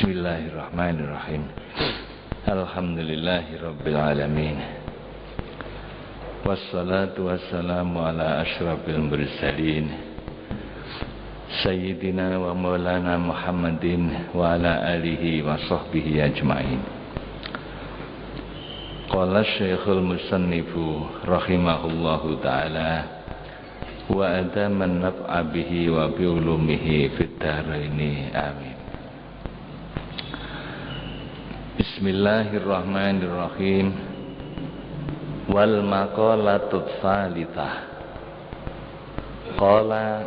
Bismillahirrahmanirrahim. Alhamdulillahirabbil alamin. Wassalatu wassalamu ala asyrafil mursalin Sayyidina wa maulana Muhammadin wa ala alihi wa sahbihi ajma'in. Qala Syekhul Musannifu rahimahullahu ta'ala wa adaman naf'a bihi wa biulumihi fid dharaini amin. Bismillahirrahmanirrahim. Wal maqalatut tsalitsah. Qala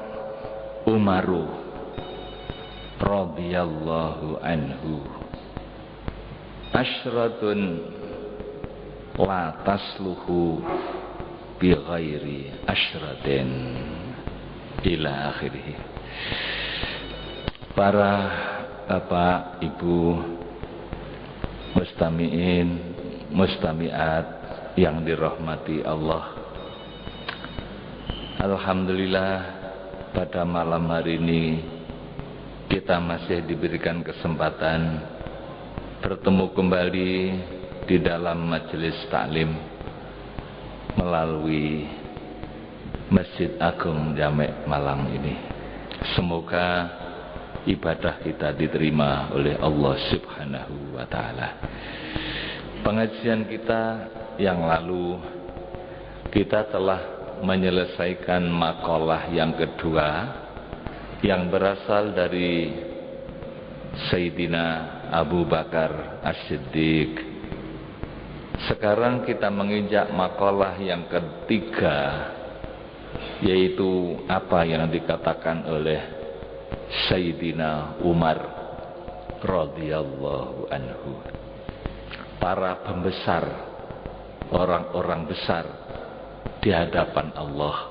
Umaru radhiyallahu anhu, asyratun la tasluhu bi ghairi asyratin ila akhirih. Para bapak, ibu, mustami'in, mustami'at yang dirahmati Allah, alhamdulillah pada malam hari ini kita masih diberikan kesempatan bertemu kembali di dalam majelis taklim melalui Masjid Agung Jamek Malang ini. Semoga ibadah kita diterima oleh Allah Subhanahu wa ta'ala. Pengajian kita yang lalu kita telah menyelesaikan makalah yang kedua yang berasal dari Sayyidina Abu Bakar As-Siddiq. Sekarang kita menginjak makalah yang ketiga, yaitu apa yang dikatakan oleh Sayyidina Umar radhiyallahu anhu. Para pembesar, orang-orang besar di hadapan Allah,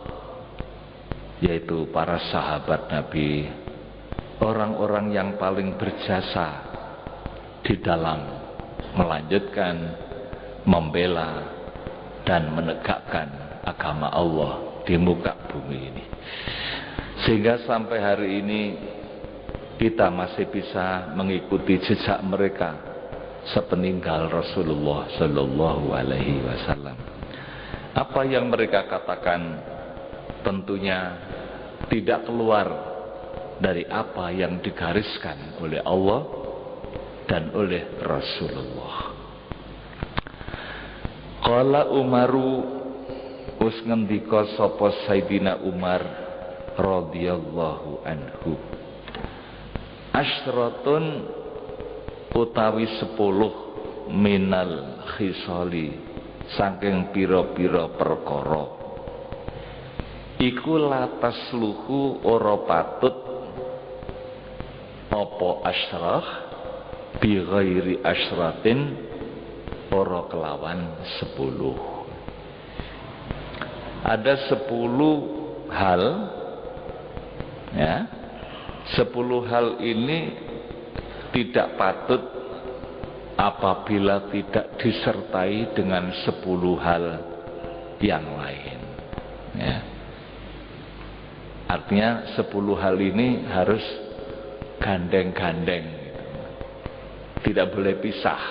yaitu para sahabat Nabi, orang-orang yang paling berjasa di dalam melanjutkan, membela dan menegakkan agama Allah di muka bumi ini. Sehingga sampai hari ini kita masih bisa mengikuti jejak mereka sepeninggal Rasulullah sallallahu alaihi wasallam. Apa yang mereka katakan tentunya tidak keluar dari apa yang digariskan oleh Allah dan oleh Rasulullah. Qala Umaru, us ngendika sapa Sayyidina Umar radhiyallahu anhu, asyratun utawi 10 minal khisali saking pira-pira perkara iku latas luhu ora patut apa asyrah bi ghairi asyratin ora kelawan 10. Ada 10 hal, ya, 10 hal ini tidak patut apabila tidak disertai dengan 10 hal yang lain, ya. Artinya 10 hal ini harus gandeng-gandeng gitu. Tidak boleh pisah.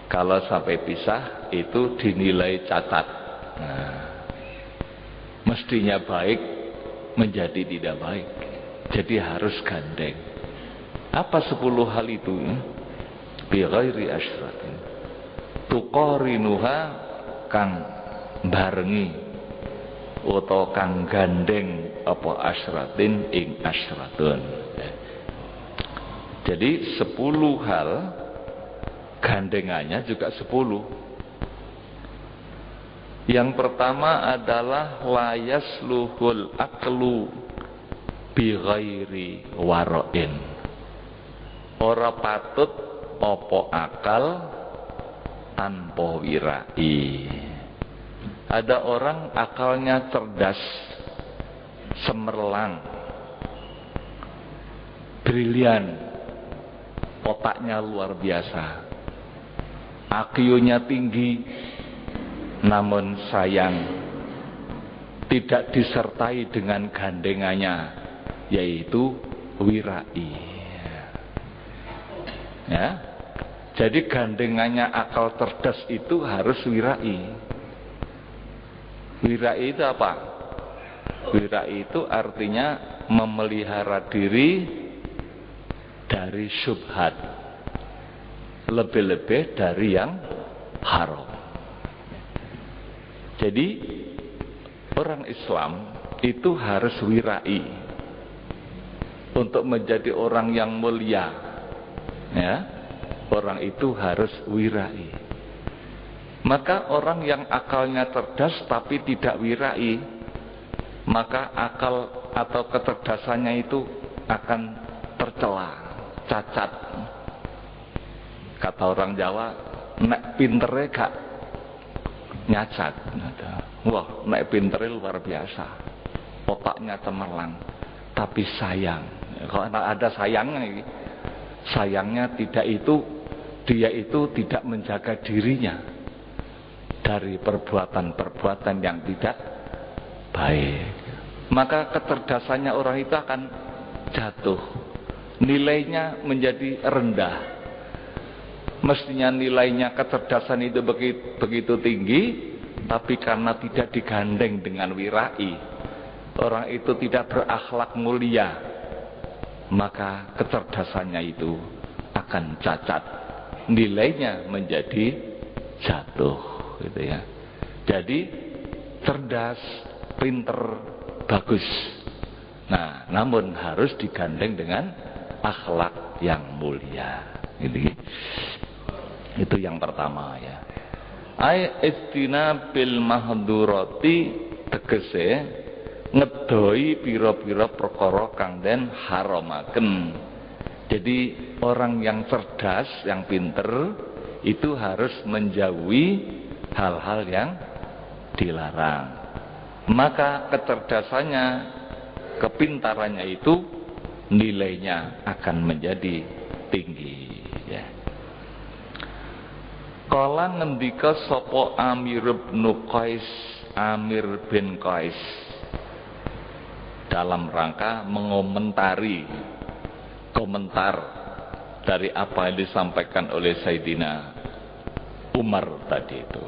Kalau sampai pisah itu dinilai cacat. Nah, mestinya baik menjadi tidak baik. Jadi harus gandeng. Apa 10 hal itu? Bi ghairi asyratin, tuqarinuha kang barengi utawa kang gandeng apa asyratin ing asyratun. Jadi 10 hal gandengannya juga 10. Yang pertama adalah layas luhul aklu bi ghairi wara'in. Ora patut apa akal tanpa wirai. Ada orang akalnya cerdas, cemerlang, brilian, otaknya luar biasa, IQ-nya tinggi, namun sayang tidak disertai dengan gandengannya, yaitu wirai. Ya. Jadi gandengannya akal cerdas itu harus wirai. Wirai itu apa? Wirai itu artinya memelihara diri dari syubhat, lebih-lebih dari yang haram. Jadi orang Islam itu harus wirai untuk menjadi orang yang mulia. Ya, orang itu harus wirai. Maka orang yang akalnya cerdas tapi tidak wirai, maka akal atau kecerdasannya itu akan tercela, cacat. Kata orang Jawa, nek pintere gak nyacat. Wah, nek pintere luar biasa, otaknya cemerlang, tapi sayang. Kalau ada sayangnya, sayangnya tidak itu, dia itu tidak menjaga dirinya dari perbuatan-perbuatan yang tidak baik. Maka kecerdasannya orang itu akan jatuh, nilainya menjadi rendah. Mestinya nilainya kecerdasan itu begitu tinggi, tapi karena tidak digandeng dengan wirai, orang itu tidak berakhlak mulia, maka kecerdasannya itu akan cacat, nilainya menjadi jatuh, gitu ya. Jadi cerdas, pinter, bagus. Nah, namun harus digandeng dengan akhlak yang mulia. Itu yang pertama ya. Ai istina bil mahdurati, tegese ngedoi pira-pira perkara kang den haramaken. Jadi orang yang cerdas, yang pinter itu harus menjauhi hal-hal yang dilarang. Maka kecerdasannya, kepintarannya itu nilainya akan menjadi tinggi ya. Kala ngendika sapa Amir bin Qais dalam rangka mengomentari komentar dari apa yang disampaikan oleh Sayyidina Umar tadi itu.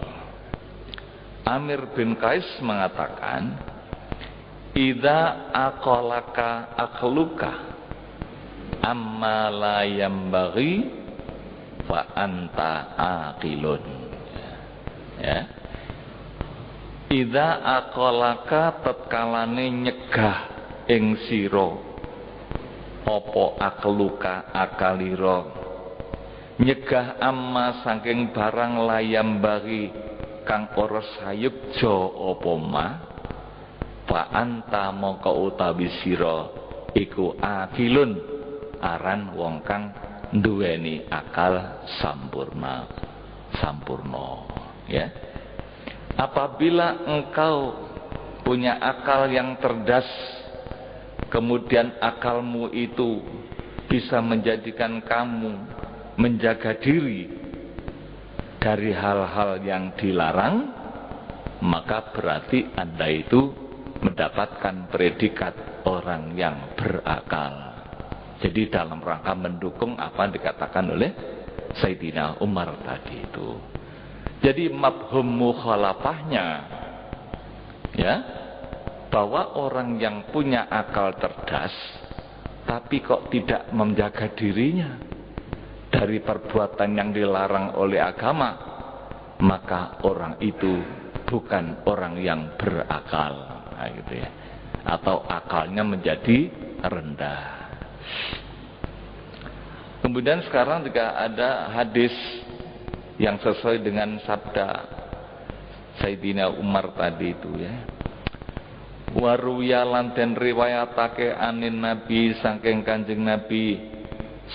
Amir bin Qais mengatakan, idza aqalaka akhluka amma la yambaghi fa anta aqilun. Ya. Idza aqalaka tatkalane nyegah ing sira apa akhluka akalira, nyegah amma saking barang layam bagi kang ora sayukja apa ma, fa anta mongko utawi sira iku akilun, aran wong kang duweni akal sampurna ya. Apabila engkau punya akal yang cerdas, kemudian akalmu itu bisa menjadikan kamu menjaga diri dari hal-hal yang dilarang, maka berarti Anda itu mendapatkan predikat orang yang berakal. Jadi dalam rangka mendukung apa yang dikatakan oleh Sayyidina Umar tadi itu. Jadi mafhum mukhalafahnya ya, bahwa orang yang punya akal cerdas tapi kok tidak menjaga dirinya dari perbuatan yang dilarang oleh agama, maka orang itu bukan orang yang berakal, nah, gitu ya. Atau akalnya menjadi rendah. Kemudian sekarang juga ada hadis yang sesuai dengan sabda Sayyidina Umar tadi itu ya. Waruya lan den riwayatake anin Nabi saking Kanjeng Nabi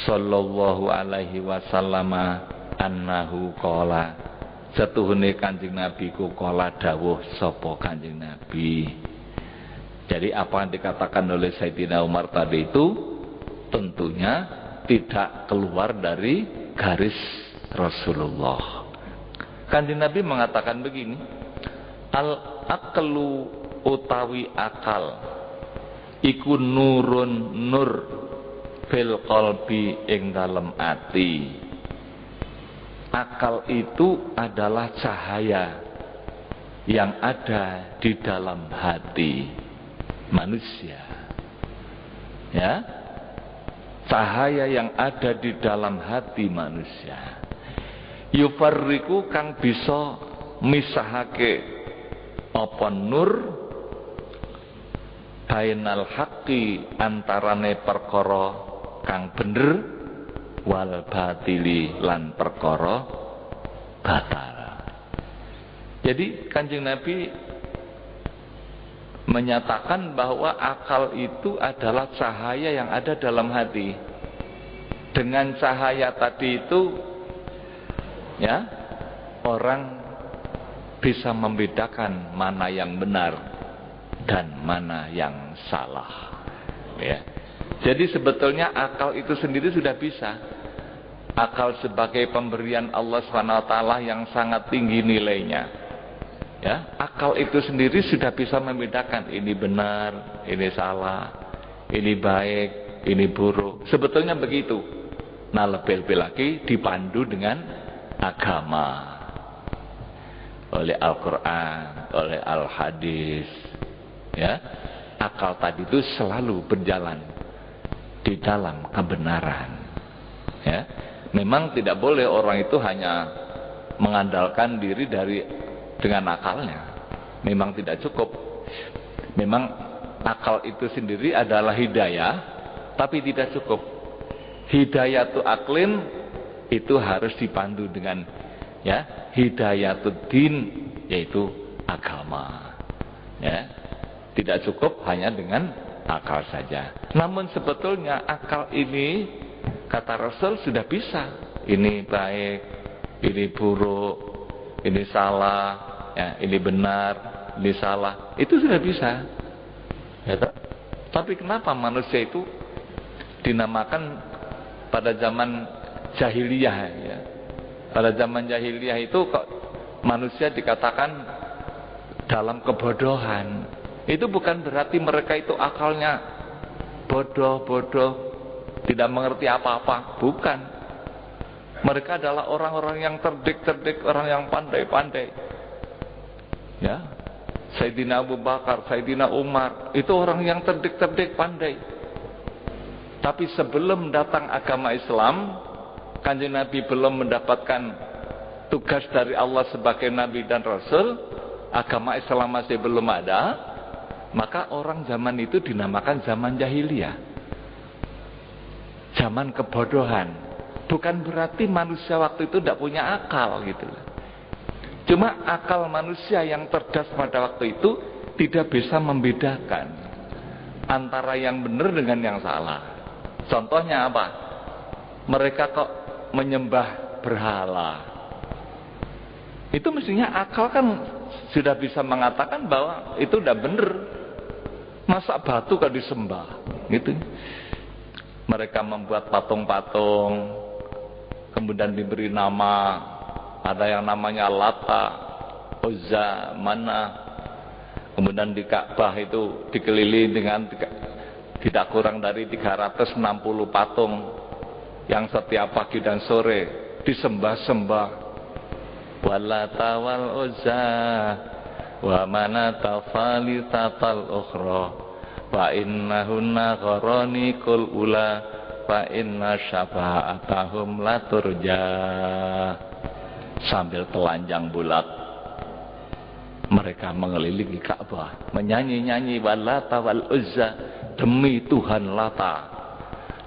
sallallahu alaihi wasallam annahu qala, setuhune Kanjeng Nabi ku qala dawuh sapa Kanjeng Nabi. Jadi apa yang dikatakan oleh Sayyidina Umar tadi itu tentunya tidak keluar dari garis Rasulullah. Kanjeng Nabi mengatakan begini, al-aqlu utawi akal iku nurun nur fil qalbi ing dalem ati. Akal itu adalah cahaya yang ada di dalam hati manusia. Ya. Cahaya yang ada di dalam hati manusia. Yufarriku kang bisa misahake apa nur bainal haqqi antarane perkara kang bener wal batili lan perkara batal. Jadi Kanjeng Nabi menyatakan bahwa akal itu adalah cahaya yang ada dalam hati. Dengan cahaya tadi itu, ya, orang bisa membedakan mana yang benar dan mana yang salah. Ya. Jadi sebetulnya akal itu sendiri sudah bisa. Akal sebagai pemberian Allah SWT yang sangat tinggi nilainya. Ya, akal itu sendiri sudah bisa membedakan ini benar, ini salah, ini baik, ini buruk. Sebetulnya begitu. Nah, lebih-lebih lagi dipandu dengan agama. Oleh Al-Quran, oleh Al-Hadis. Ya, akal tadi itu selalu berjalan di dalam kebenaran. Ya, memang tidak boleh orang itu hanya mengandalkan diri dengan akalnya. Memang tidak cukup. Memang akal itu sendiri adalah hidayah, tapi tidak cukup. Hidayatul aklin itu harus dipandu dengan, ya, hidayatul din, yaitu agama. Ya, tidak cukup hanya dengan akal saja. Namun sebetulnya akal ini, kata Rasul, sudah bisa. Ini baik, ini buruk, ini salah, ya, ini benar, ini salah. Itu sudah bisa. Ya, tapi kenapa manusia itu dinamakan pada zaman jahiliyah? Ya. Pada zaman jahiliyah itu kok manusia dikatakan dalam kebodohan. Itu bukan berarti mereka itu akalnya bodoh, tidak mengerti apa-apa. Bukan. Mereka adalah orang-orang yang cerdik, orang yang pandai-pandai. Ya, Sayyidina Abu Bakar, Sayyidina Umar, itu orang yang cerdik, pandai. Tapi sebelum datang agama Islam, Kanjeng Nabi belum mendapatkan tugas dari Allah sebagai Nabi dan Rasul, agama Islam masih belum ada, maka orang zaman itu dinamakan zaman jahiliyah. Zaman kebodohan. Bukan berarti manusia waktu itu tidak punya akal gitu. Cuma akal manusia yang cerdas pada waktu itu tidak bisa membedakan antara yang benar dengan yang salah. Contohnya apa? Mereka kok menyembah berhala. Itu mestinya akal kan sudah bisa mengatakan bahwa itu tidak benar. Masa batu kan disembah gitu. Mereka membuat patung-patung, kemudian diberi nama, ada yang namanya Lata, Uzza, Mana. Kemudian di Ka'bah itu dikelilingi dengan tidak kurang dari 360 patung yang setiap pagi dan sore disembah-sembah. Walata wal Uzza wa manata falisatal ukhra wa innahunna gharanikul ula fa inna syafa'atahum la turja. Sambil telanjang bulat mereka mengelilingi Ka'bah, menyanyi-nyanyi Walata wal Uzza, demi Tuhan Lata,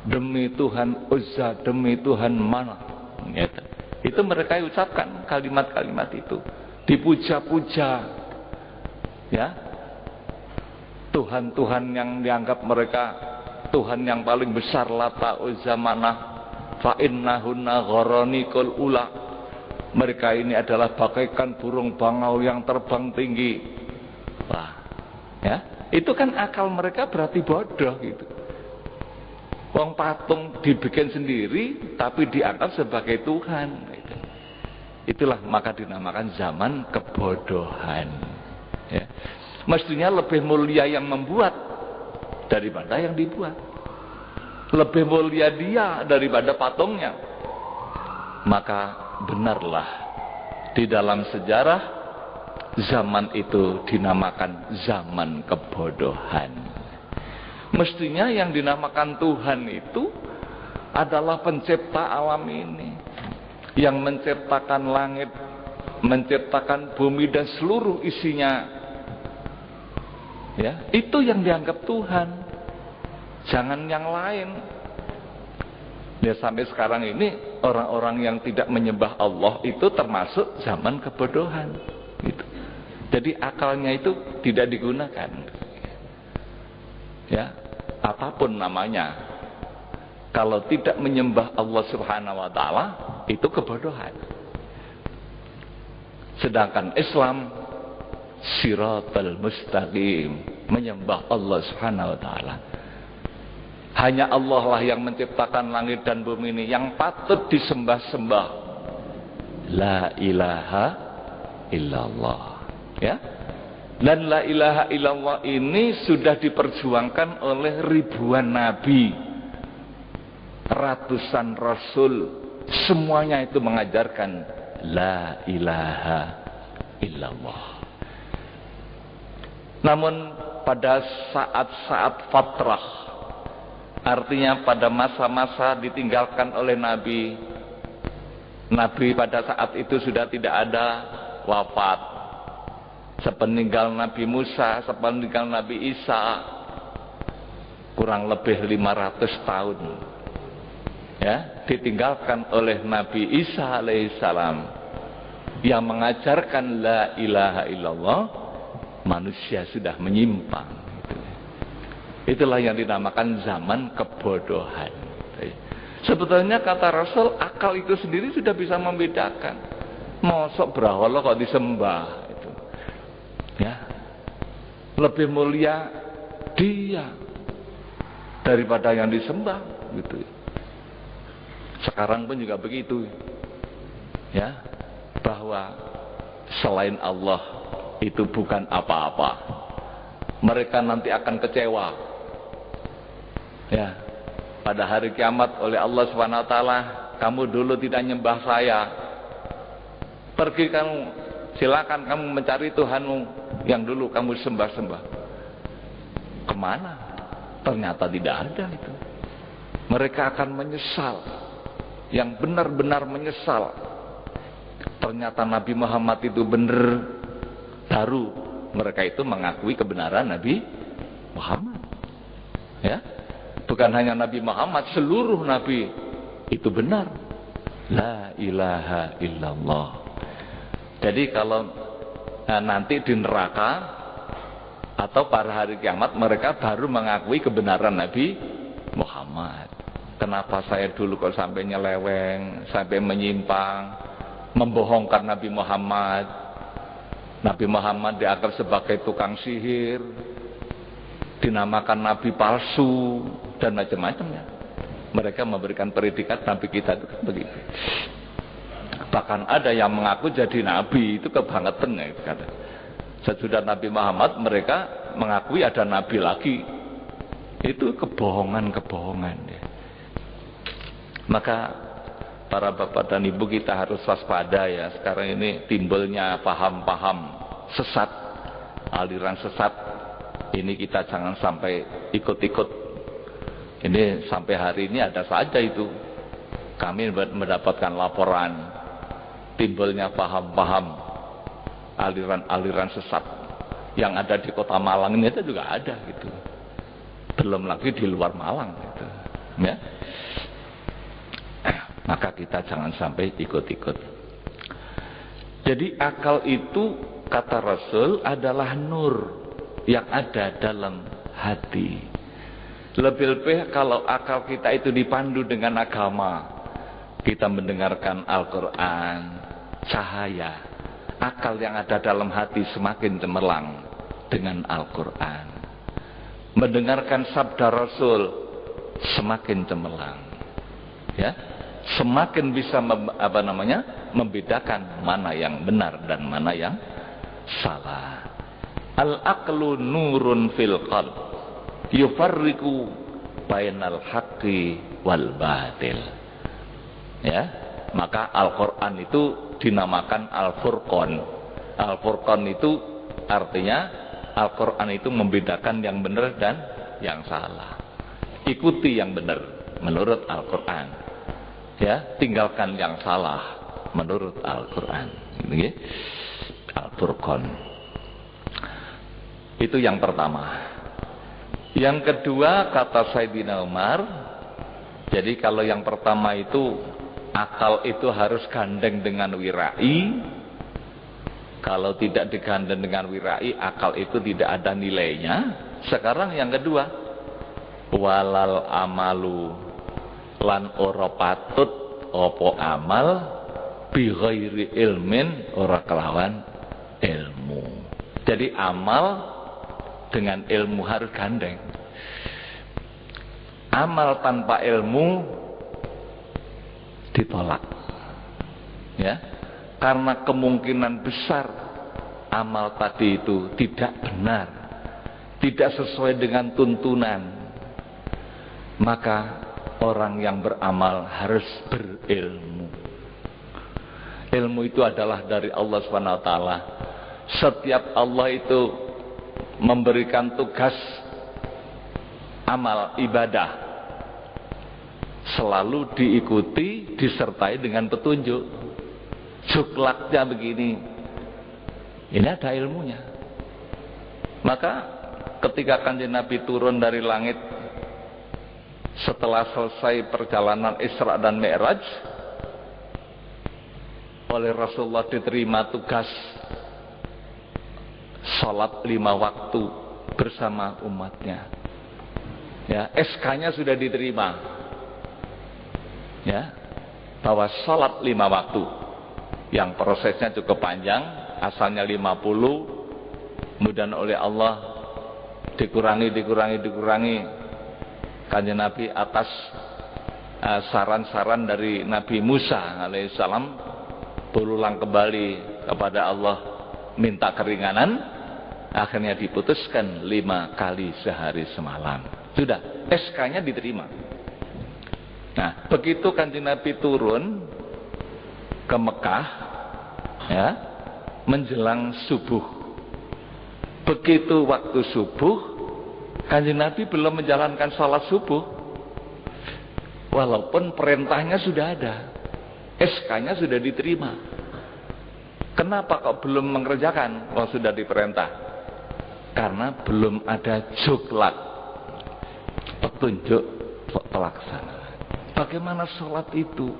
demi Tuhan Uzza, demi Tuhan Mana. Gitu. Itu mereka ucapkan kalimat-kalimat itu, dipuja-puja, ya, Tuhan-Tuhan yang dianggap mereka Tuhan yang paling besar, Lata, Uzza, Mana, fa innahunna gharanikul ula. Mereka ini adalah bagaikan burung bangau yang terbang tinggi. Wah, ya, itu kan akal mereka berarti bodoh gitu. Wong patung dibikin sendiri tapi dianggap sebagai Tuhan gitu. Itulah maka dinamakan zaman kebodohan, ya. Mestinya lebih mulia yang membuat daripada yang dibuat. lebih mulia dia daripada patungnya. Maka benarlah di dalam sejarah zaman itu dinamakan zaman kebodohan. Mestinya yang dinamakan Tuhan itu adalah pencipta alam ini, yang menciptakan langit, menciptakan bumi dan seluruh isinya. Ya, itu yang dianggap Tuhan, jangan yang lain. Ya, sampai sekarang ini orang-orang yang tidak menyembah Allah itu termasuk zaman kebodohan. Gitu. Jadi akalnya itu tidak digunakan. Ya, apapun namanya, kalau tidak menyembah Allah Subhanahu wa taala itu kebodohan. Sedangkan Islam Siratal mustaqim, menyembah Allah Subhanahu wa taala. Hanya Allah lah yang menciptakan langit dan bumi ini, yang patut disembah-sembah. La ilaha illallah. Ya. Dan la ilaha illallah ini sudah diperjuangkan oleh ribuan nabi, ratusan rasul, semuanya itu mengajarkan la ilaha illallah. Namun pada saat-saat fatrah, artinya pada masa-masa ditinggalkan oleh Nabi pada saat itu sudah tidak ada, wafat. Sepeninggal Nabi Musa, sepeninggal Nabi Isa, kurang lebih 500 tahun. Ya, ditinggalkan oleh Nabi Isa alaihissalam yang mengajarkan la ilaha illallah. Manusia sudah menyimpang. Itulah yang dinamakan zaman kebodohan. Sebetulnya kata Rasul, akal itu sendiri sudah bisa membedakan. Mosok berhala kok disembah itu. Ya. Lebih mulia dia daripada yang disembah gitu. Sekarang pun juga begitu. Ya. Bahwa selain Allah itu bukan apa-apa. Mereka nanti akan kecewa. Ya. Pada hari kiamat oleh Allah SWT, kamu dulu tidak nyembah saya. Pergi kamu, silakan kamu mencari Tuhanmu yang dulu kamu sembah-sembah. Kemana? Ternyata tidak ada itu. Mereka akan menyesal. Yang benar-benar menyesal. Ternyata Nabi Muhammad itu benar. Baru mereka itu mengakui kebenaran Nabi Muhammad. Ya, bukan hanya Nabi Muhammad, seluruh Nabi itu benar. La ilaha illallah. Jadi kalau nanti di neraka atau pada hari kiamat mereka baru mengakui kebenaran Nabi Muhammad. Kenapa saya dulu kok sampai nyeleweng, sampai menyimpang, membohongkan Nabi Muhammad. Nabi Muhammad dianggap sebagai tukang sihir, dinamakan nabi palsu, dan macam-macamnya. Mereka memberikan predikat nabi kita itu kan begitu. Bahkan ada yang mengaku jadi nabi, itu kebangetan ya itu kata. Sesudah Nabi Muhammad mereka mengakui ada nabi lagi. Itu kebohongan-kebohongan ya. Maka para bapak dan ibu kita harus waspada ya. Sekarang ini timbulnya paham-paham sesat, aliran sesat. Ini kita jangan sampai ikut-ikut. Ini sampai hari ini ada saja itu. Kami mendapatkan laporan timbulnya paham-paham aliran-aliran sesat yang ada di kota Malang ini itu juga ada gitu. Belum lagi di luar Malang gitu. Ya. Maka kita jangan sampai ikut-ikut. Jadi akal itu kata Rasul adalah nur yang ada dalam hati. Lebih-lebih kalau akal kita itu dipandu dengan agama, kita mendengarkan Al-Quran, cahaya. Akal yang ada dalam hati semakin cemerlang dengan Al-Quran. Mendengarkan sabda Rasul semakin cemerlang. Ya. Semakin bisa membedakan mana yang benar dan mana yang salah. Al-aqlu nurun fil qalb yufarriqu bainal haqqi wal batil. Ya, maka Al-Qur'an itu dinamakan Al-Furqan. Al-Furqan itu artinya Al-Qur'an itu membedakan yang benar dan yang salah. Ikuti yang benar menurut Al-Qur'an. Ya, tinggalkan yang salah menurut Al-Qur'an. Ini Al-Furqan. Itu yang pertama. Yang kedua kata Sayyidina Umar, jadi kalau yang pertama itu akal itu harus gandeng dengan wirai. Kalau tidak digandeng dengan wirai, akal itu tidak ada nilainya. Sekarang yang kedua, walal amalu lan ora patut opo amal bi ghairi ilmin, ora kelawan ilmu. Jadi amal dengan ilmu harus gandeng. Amal tanpa ilmu ditolak. Ya. Karena kemungkinan besar amal tadi itu tidak benar, tidak sesuai dengan tuntunan. Maka orang yang beramal harus berilmu. Ilmu itu adalah dari Allah SWT. Setiap Allah itu memberikan tugas amal ibadah selalu diikuti, disertai dengan petunjuk. Juklaknya begini, ini ada ilmunya. Maka ketika Kanjeng Nabi turun dari langit setelah selesai perjalanan Isra dan Mi'raj, oleh Rasulullah diterima tugas sholat 5 waktu bersama umatnya. Ya, SK-nya sudah diterima. Ya, bahwa sholat 5 waktu. Yang prosesnya cukup panjang, asalnya 50, kemudian oleh Allah dikurangi. Kanjeng Nabi atas saran-saran dari Nabi Musa alaihissalam berulang kembali kepada Allah minta keringanan, akhirnya diputuskan 5 kali sehari semalam. Sudah, SK-nya diterima. Nah, begitu Kanjeng Nabi turun ke Mekah, ya, menjelang subuh. Begitu waktu subuh, Kanjeng Nabi belum menjalankan salat subuh. Walaupun perintahnya sudah ada, SK-nya sudah diterima. Kenapa kok belum mengerjakan? Kalau sudah diperintah. Karena belum ada juklak, petunjuk pelaksanaan. Bagaimana salat itu?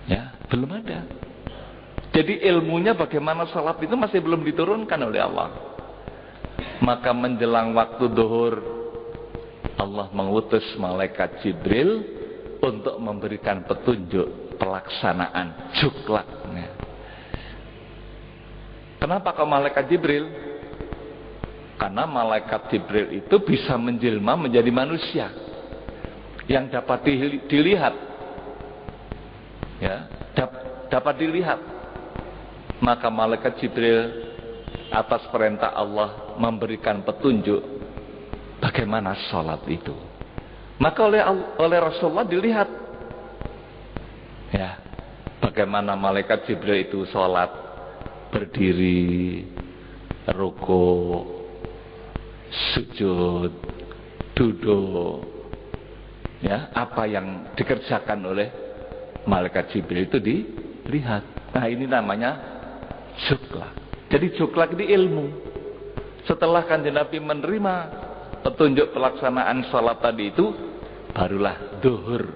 Ya, belum ada. Jadi ilmunya bagaimana salat itu masih belum diturunkan oleh Allah. Maka menjelang waktu duhur, Allah mengutus malaikat Jibril untuk memberikan petunjuk pelaksanaan juklaknya. Kenapa kok malaikat Jibril? Karena malaikat Jibril itu bisa menjelma menjadi manusia yang dapat dilihat. Ya, dapat dilihat. Maka malaikat Jibril atas perintah Allah memberikan petunjuk bagaimana sholat itu. Maka oleh Rasulullah dilihat, ya, bagaimana malaikat Jibril itu sholat, berdiri, ruku, sujud, duduk, ya, apa yang dikerjakan oleh malaikat Jibril itu dilihat. Nah, ini namanya juklak. Jadi juklak ini ilmu. Setelah Kanjeng Nabi menerima petunjuk pelaksanaan sholat tadi itu, barulah duhur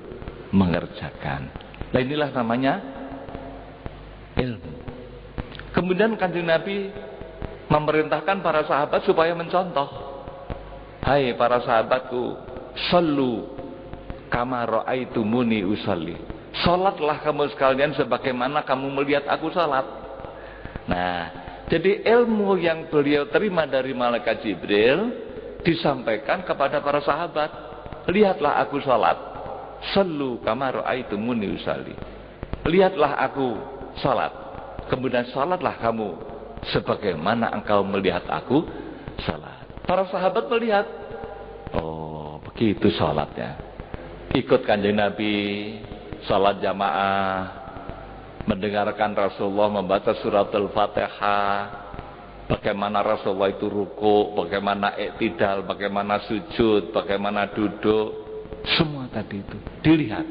mengerjakan. Nah, inilah namanya ilmu. Kemudian Kanjeng Nabi memerintahkan para sahabat supaya mencontoh. Hai para sahabatku, shollu kama ra'aitumuni usolli. Salatlah kamu sekalian sebagaimana kamu melihat aku salat. Nah, jadi ilmu yang beliau terima dari malaikat Jibril disampaikan kepada para sahabat. Lihatlah aku salat. Shollu kama ra'aitumuni usolli. Lihatlah aku salat. Kemudian salatlah kamu sebagaimana engkau melihat aku salat. Para sahabat melihat, oh Begitu sholatnya. Ikut kanjeng Nabi, sholat jamaah, mendengarkan Rasulullah membaca suratul Fatihah, bagaimana Rasulullah itu ruku, bagaimana iktidal, bagaimana sujud, bagaimana duduk, semua tadi itu dilihat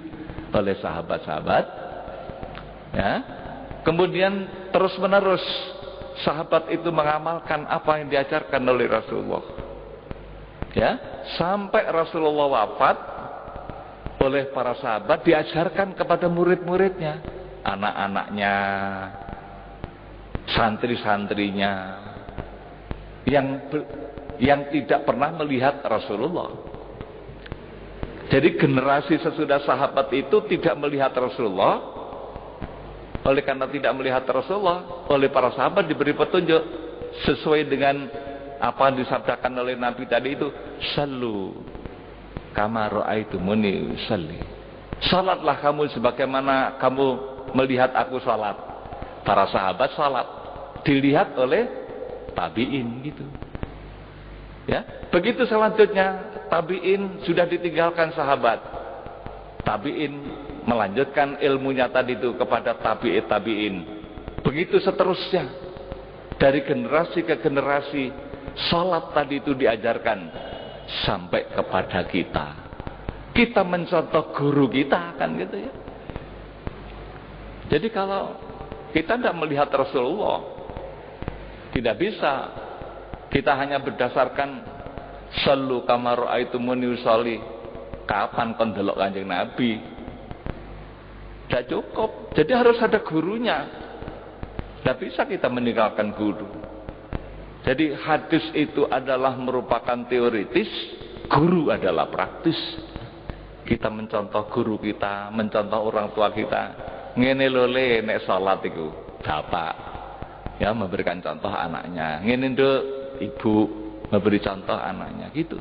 oleh sahabat-sahabat. Ya, kemudian terus menerus sahabat itu mengamalkan apa yang diajarkan oleh Rasulullah. Ya, sampai Rasulullah wafat, oleh para sahabat diajarkan kepada murid-muridnya, anak-anaknya, santri-santrinya yang tidak pernah melihat Rasulullah. Jadi generasi sesudah sahabat itu tidak melihat Rasulullah. Oleh karena tidak melihat Rasulullah, oleh para sahabat diberi petunjuk sesuai dengan apa yang disabdakan oleh Nabi tadi itu, sallu kama ra'aitumuni usalli. Salatlah kamu sebagaimana kamu melihat aku salat. Para sahabat salat, dilihat oleh tabi'in gitu. Ya, begitu selanjutnya tabi'in sudah ditinggalkan sahabat. Tabi'in melanjutkan ilmunya tadi itu kepada tabi'in. Begitu seterusnya. Dari generasi ke generasi, salat tadi itu diajarkan sampai kepada kita. Kita mencontoh guru kita kan gitu ya. Jadi kalau kita tidak melihat Rasulullah, tidak bisa. Kita hanya berdasarkan sallu kama ra'aitumuni usolli. Kapan kon delok Kanjeng Nabi? Tidak cukup. Jadi harus ada gurunya. Tidak bisa kita meninggalkan guru. Jadi hadis itu adalah merupakan teoritis, guru adalah praktis. Kita mencontoh guru kita, mencontoh orang tua kita. Ngene lho le nek salat iku bapak ya memberikan contoh anaknya. Ngene nduk ibu memberi contoh anaknya gitu.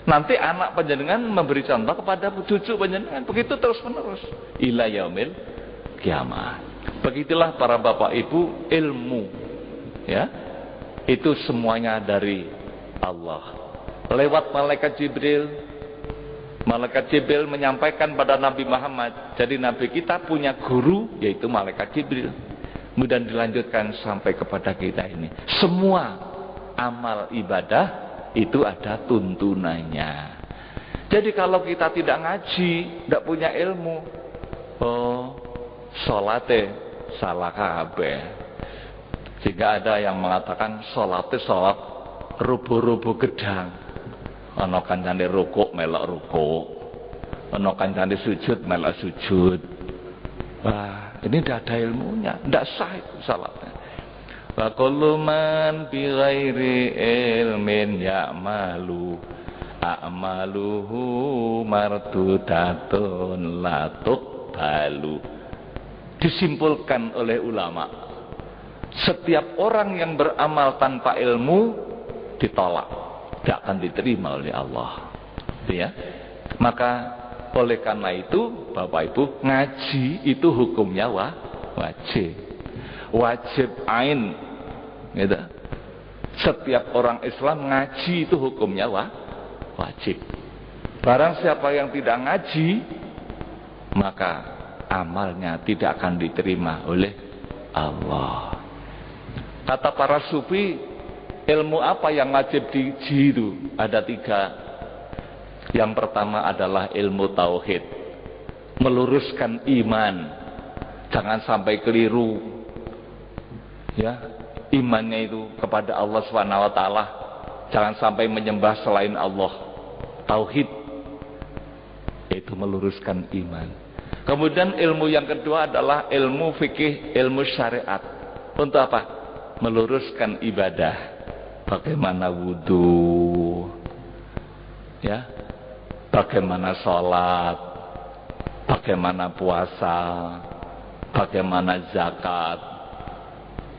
Nanti anak panjenengan memberi contoh kepada cucu panjenengan, begitu terus menerus ila yaumil kiamah. Begitulah para bapak ibu, ilmu ya itu semuanya dari Allah lewat malaikat Jibril. Malaikat Jibril menyampaikan pada Nabi Muhammad. Jadi Nabi kita punya guru yaitu malaikat Jibril. Kemudian dilanjutkan sampai kepada kita ini. Semua amal ibadah itu ada tuntunannya. Jadi kalau kita tidak ngaji, tidak punya ilmu, oh salate salah kabeh. Jika ada yang mengatakan salate salat rubuh-rubuh gedang, ana kancane rukuk melok rukuk, ana kancane sujud melok sujud. Wah, ini tidak ada ilmunya, tidak sah itu salatnya. Wa kullu man bi ghairi ilmin ya'malu a'maluhu mardudatun la tuqbalu. Disimpulkan oleh ulama, setiap orang yang beramal tanpa ilmu ditolak, tidak akan diterima oleh Allah. Ya. Maka oleh karena itu Bapak Ibu, ngaji itu hukumnya wajib. Wajib ain. Gitu. Setiap orang Islam ngaji itu hukumnya wajib. Barang siapa yang tidak ngaji, maka amalnya tidak akan diterima oleh Allah. Kata para sufi, ilmu apa yang wajib diuji itu? Ada 3. Yang pertama adalah ilmu tauhid, meluruskan iman, jangan sampai keliru. Ya. Imannya itu kepada Allah SWT, jangan sampai menyembah selain Allah. Tauhid itu meluruskan iman. Kemudian ilmu yang kedua adalah ilmu fikih, ilmu syariat. Untuk apa? Meluruskan ibadah. Bagaimana wudu, ya, bagaimana sholat, bagaimana puasa, bagaimana zakat,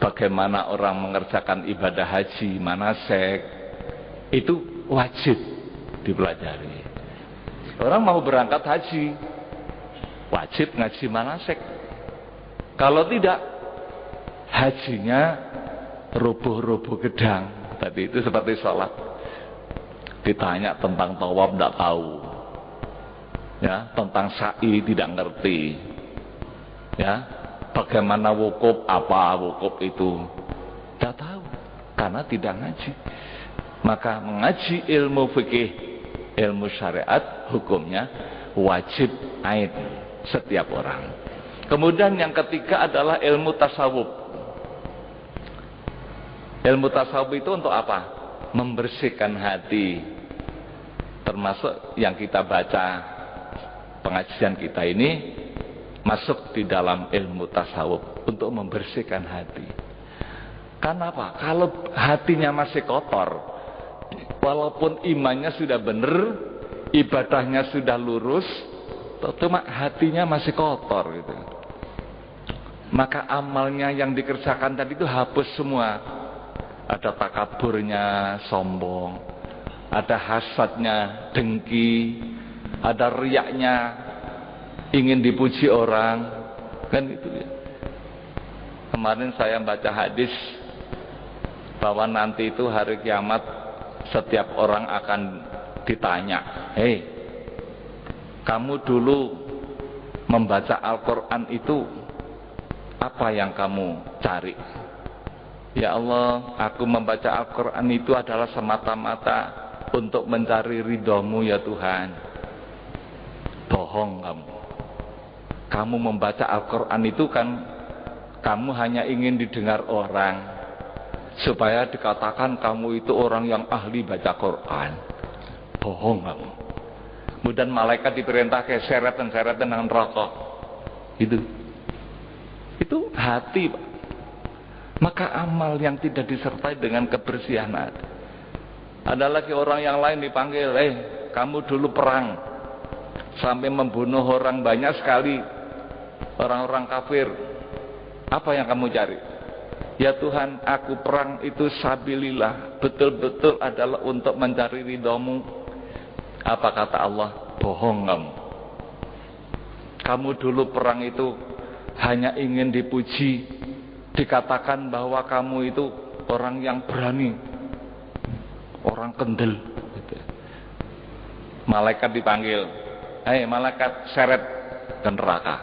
bagaimana orang mengerjakan ibadah haji, manasek, itu wajib dipelajari. Orang mau berangkat haji, wajib ngaji manasek. Kalau tidak, hajinya rubuh-rubuh gedang. Tadi itu seperti sholat. ditanya tentang tawaf tidak tahu, ya, tentang sa'i tidak ngerti, ya, bagaimana wukuf, apa wukuf itu tidak tahu karena tidak ngaji. Maka mengaji ilmu fikih, ilmu syariat, hukumnya wajib ain setiap orang. Kemudian yang ketiga adalah ilmu tasawuf. Ilmu tasawuf itu untuk apa? Membersihkan hati. Termasuk yang kita baca pengajian kita ini masuk di dalam ilmu tasawuf untuk membersihkan hati. Kenapa? Kalau hatinya masih kotor, walaupun imannya sudah benar, ibadahnya sudah lurus, cuma hatinya masih kotor gitu. Maka amalnya yang dikerjakan tadi itu hapus semua. Ada takaburnya, sombong, ada hasadnya, dengki, ada riaknya, ingin dipuji orang, kan itu ya. Kemarin saya baca hadis bahwa nanti itu hari kiamat setiap orang akan ditanya, hei, kamu dulu membaca Al-Quran itu apa yang kamu cari? Ya Allah, aku membaca Al-Quran itu adalah semata-mata untuk mencari ridho-Mu ya Tuhan. Bohong kamu. Kamu membaca Al-Quran itu kan kamu hanya ingin didengar orang, supaya dikatakan kamu itu orang yang ahli baca Quran. Bohong kamu. Kemudian malaikat diperintah ke seret-seret dengan rokok. Itu hati, Pak. Maka amal yang tidak disertai dengan kebersihan hati. Ada lagi orang yang lain dipanggil, kamu dulu perang sampai membunuh orang banyak sekali, orang-orang kafir. Apa yang kamu cari? Ya Tuhan, aku perang itu sabilillah, betul-betul adalah untuk mencari ridho-Mu. Apa kata Allah? Bohong kamu. Kamu dulu perang itu hanya ingin dipuji, dikatakan bahwa kamu itu orang yang berani, orang kendel. Malaikat dipanggil, malaikat seret ke neraka.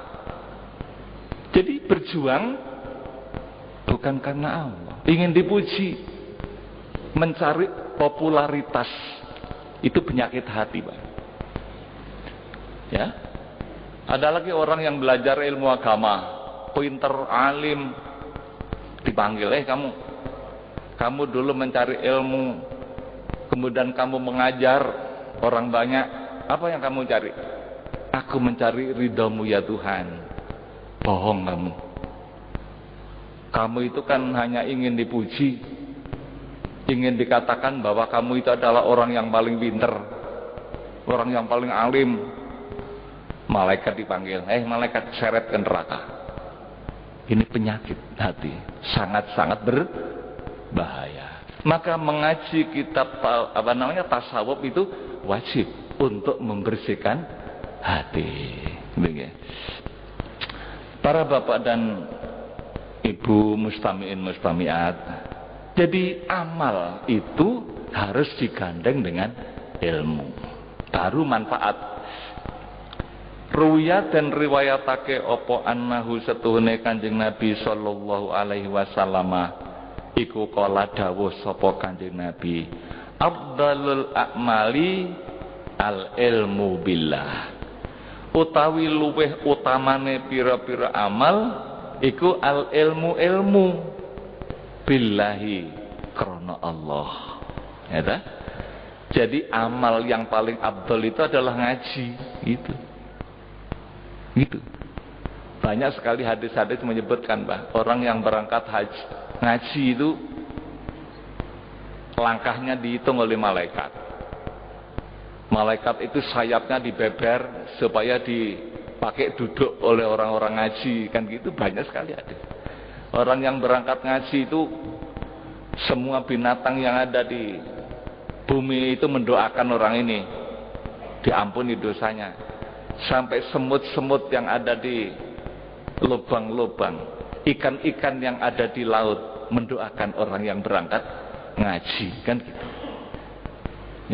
Jadi berjuang bukan karena Allah, ingin dipuji, mencari popularitas, itu penyakit hati, Pak. Ya, ada lagi orang yang belajar ilmu agama, pinter, alim, dipanggil, kamu dulu mencari ilmu, kemudian kamu mengajar orang banyak, apa yang kamu cari? Aku mencari ridho-Mu ya Tuhan. Bohong kamu. Kamu itu kan hanya ingin dipuji, ingin dikatakan bahwa kamu itu adalah orang yang paling pinter, orang yang paling alim. Malaikat dipanggil, malaikat seret ke neraka. Ini penyakit hati, sangat-sangat berbahaya. Maka mengaji kitab tasawuf itu wajib untuk membersihkan hati. Para bapak dan ibu mustami'in mustami'at, jadi amal itu harus digandeng dengan ilmu, baru manfaat. Ruya dan riwayatake opo annahu setuhune Kanjeng Nabi sallallahu alaihi wasallam iku kala dawuh sapa Kanjeng Nabi, afdalul a'mali al ilmu billah. Utawi luweh utamane pira-pira amal iku al ilmu billahi krana Allah. Ya ta? Jadi amal yang paling afdal itu adalah ngaji, gitu. Banyak sekali hadis-hadis menyebutkan orang yang berangkat haji, ngaji itu langkahnya dihitung oleh malaikat. Malaikat itu sayapnya dibeber supaya dipakai duduk oleh orang-orang ngaji, kan gitu. Banyak sekali hadis. Orang yang berangkat ngaji itu semua binatang yang ada di bumi itu mendoakan orang ini diampuni dosanya. Sampai semut-semut yang ada di lubang-lubang, ikan-ikan yang ada di laut mendoakan orang yang berangkat ngaji, kan gitu.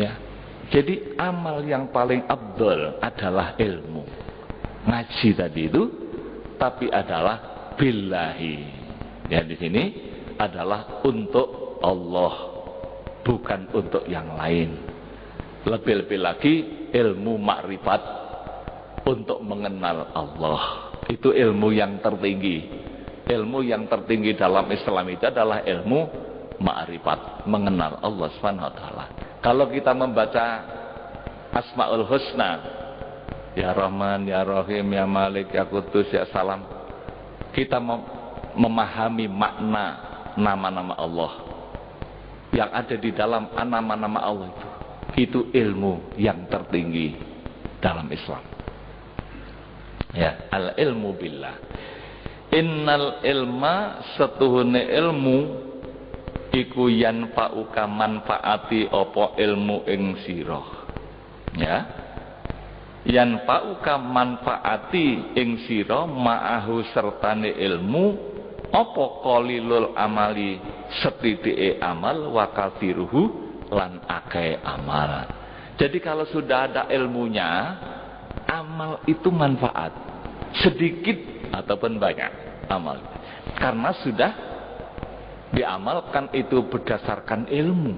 Ya. Jadi amal yang paling afdal adalah ilmu. Ngaji tadi itu, tapi adalah billahi. Ya, di sini adalah untuk Allah, bukan untuk yang lain. Lebih-lebih lagi ilmu makrifat untuk mengenal Allah. Itu ilmu yang tertinggi. Ilmu yang tertinggi dalam Islam itu adalah ilmu makrifat, mengenal Allah Subhanahu wa taala. Kalau kita membaca Asmaul Husna, Ya Rahman, Ya Rahim, Ya Malik, Ya Qudus, Ya Salam, kita memahami makna nama-nama Allah yang ada di dalam nama-nama Allah itu ilmu yang tertinggi dalam Islam. Ya, al ilmu billah. Innal ilma setuhune ilmu iku yanfa'uka manfaati apa ilmu ing sira. Ya. Yanfa'uka manfaati ing sira ma'ahu sertane ilmu apa qalilul amali setitike amal wa kathiruhu lan akeh amal. Jadi kalau sudah ada ilmunya, amal itu manfaat, sedikit ataupun banyak amal. Karena sudah diamalkan itu berdasarkan ilmu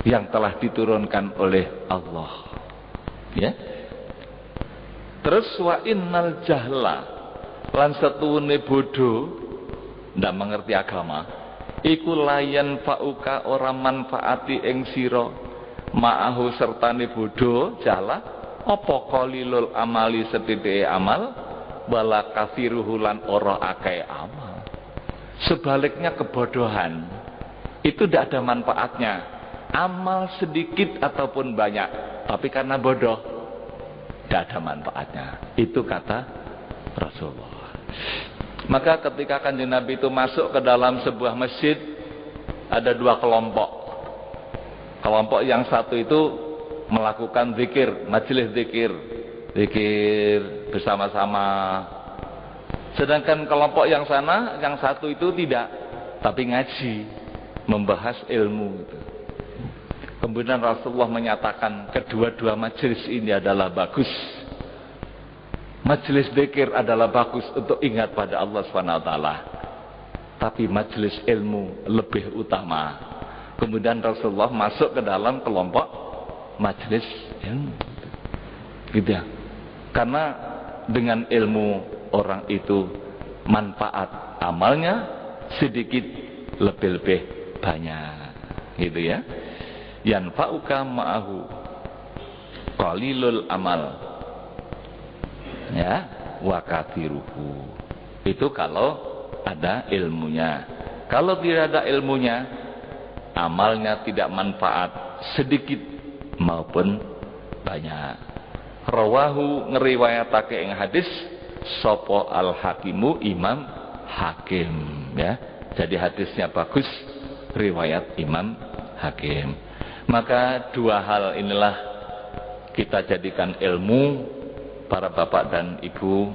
yang telah diturunkan oleh Allah. Ya. Terus wa innal jahla lan satune bodoh ndak mengerti agama iku layan fauka ora manfaati ing sira ma'ahu sertane bodoh jahla apa qalilul amali setithike amal wala katsiruhu lan ora akeh amal. Sebaliknya kebodohan itu tidak ada manfaatnya, amal sedikit ataupun banyak, tapi karena bodoh tidak ada manfaatnya. Itu kata Rasulullah. Maka ketika Kanjeng Nabi itu masuk ke dalam sebuah masjid, ada dua kelompok. Kelompok yang satu itu melakukan zikir, majelis zikir, zikir bersama-sama. Sedangkan kelompok yang sana, yang satu itu tidak, tapi ngaji, membahas ilmu itu. Kemudian Rasulullah menyatakan kedua-dua majelis ini adalah bagus. Majelis zikir adalah bagus untuk ingat pada Allah SWT. Tapi majelis ilmu lebih utama. Kemudian Rasulullah masuk ke dalam kelompok majelis ilmu. Gitu ya. Karena dengan ilmu orang itu manfaat amalnya sedikit lebih-lebih banyak. Gitu ya. Yanfa'uka ma'ahu qalilul amal. Ya, wa kathiruhu. Itu kalau ada ilmunya. Kalau tidak ada ilmunya, amalnya tidak manfaat sedikit maupun banyak. Rawahu ngeriwayatake ing hadis sapa al-hakimu Imam Hakim, ya. Jadi hadisnya bagus, riwayat Imam Hakim. Maka dua hal inilah kita jadikan ilmu para bapak dan ibu.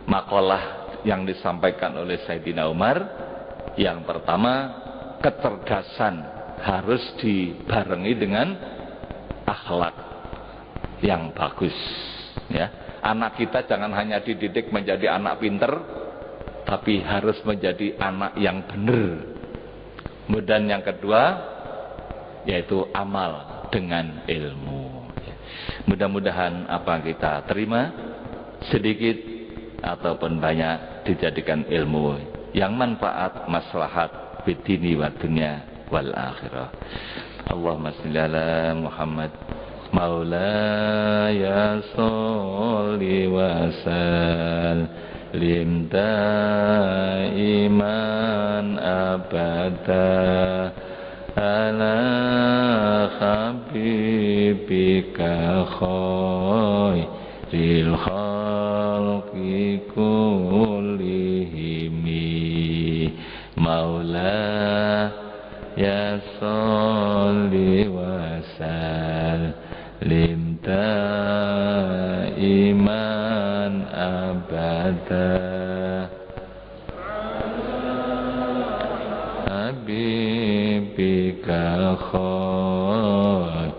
Makalah yang disampaikan oleh Sayyidina Umar, yang pertama, kecerdasan harus dibarengi dengan akhlak yang bagus, ya. Anak kita jangan hanya dididik menjadi anak pinter, tapi harus menjadi anak yang benar. Kemudian yang kedua yaitu amal dengan ilmu. Mudah-mudahan apa yang kita terima sedikit ataupun banyak dijadikan ilmu yang manfaat maslahat fid dini wa dunya wal akhirah. Allahumma shalli ala Muhammad Maulaya sholli wa sallim daiman abada ala habibika khairil khalqi kullihim Maulaya sholli wa sallim daiman abada habibika khairil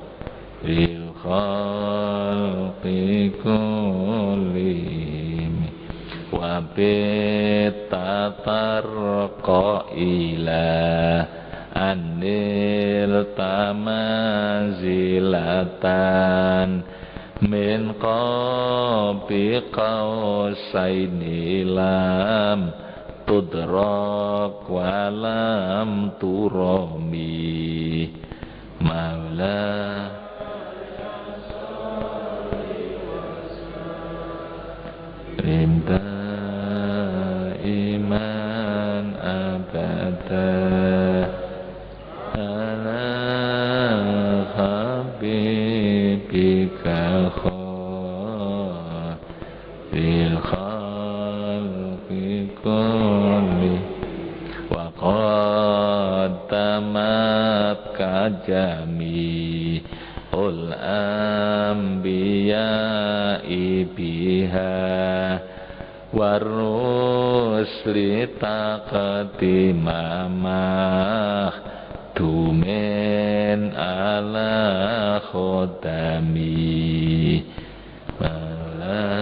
bitatarqa ila anil tamazilatan min qabi qausaini lam tudrak walam turami maula rinda iman abada ala habibika khairil khalqi kulli wa qaddamat kajami ul anbiya'i biha warusli taqdimamah tumen ala khodami wala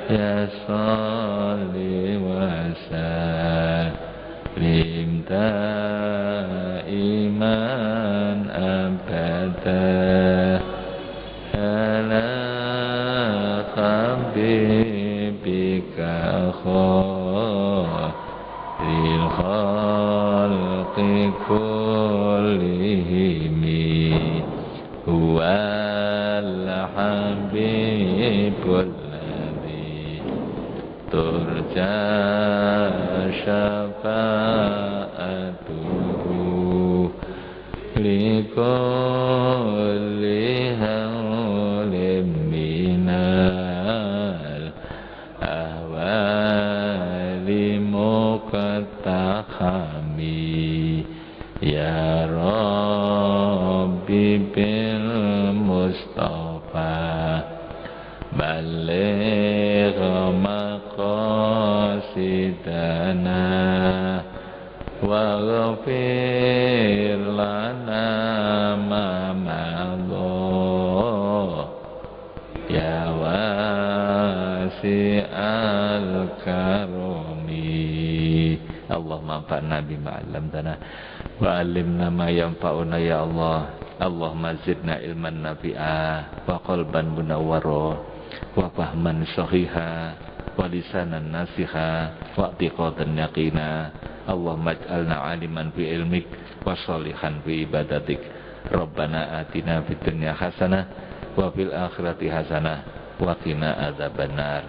ya salli wa sallim daiman abada ala habibika khairil khalqi kullihim huwal habibul ladzi turja syafa'atuhu likulli hawlim minal ahwali muqtakhami ya Rabbi bil Mustafa baligh maqasidana waghfir lana ma madha ya wasi'al karami Allahumma anfa'na bima 'allamtana wa 'allimna ma yanfa'una ya Allah Allahumma zidna ilman nafi'a wa qalban munawwara wa fahman sahiha wa lisanan nasiha wa i'tiqadan yaqina Allahumma ij'alna 'aliman bi ilmik wa sholihan bi ibadatik Rabbana atina fid dunya hasanah wa fil akhirati hasanah wa qina adzabannar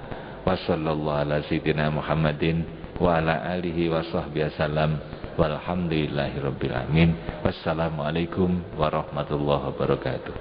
wa sallallahu ala sayyidina Muhammadin wa ala alihi wa sahbihi wasallam walhamdulillahi rabbil alamin wassalamu alaikum warahmatullahi wabarakatuh.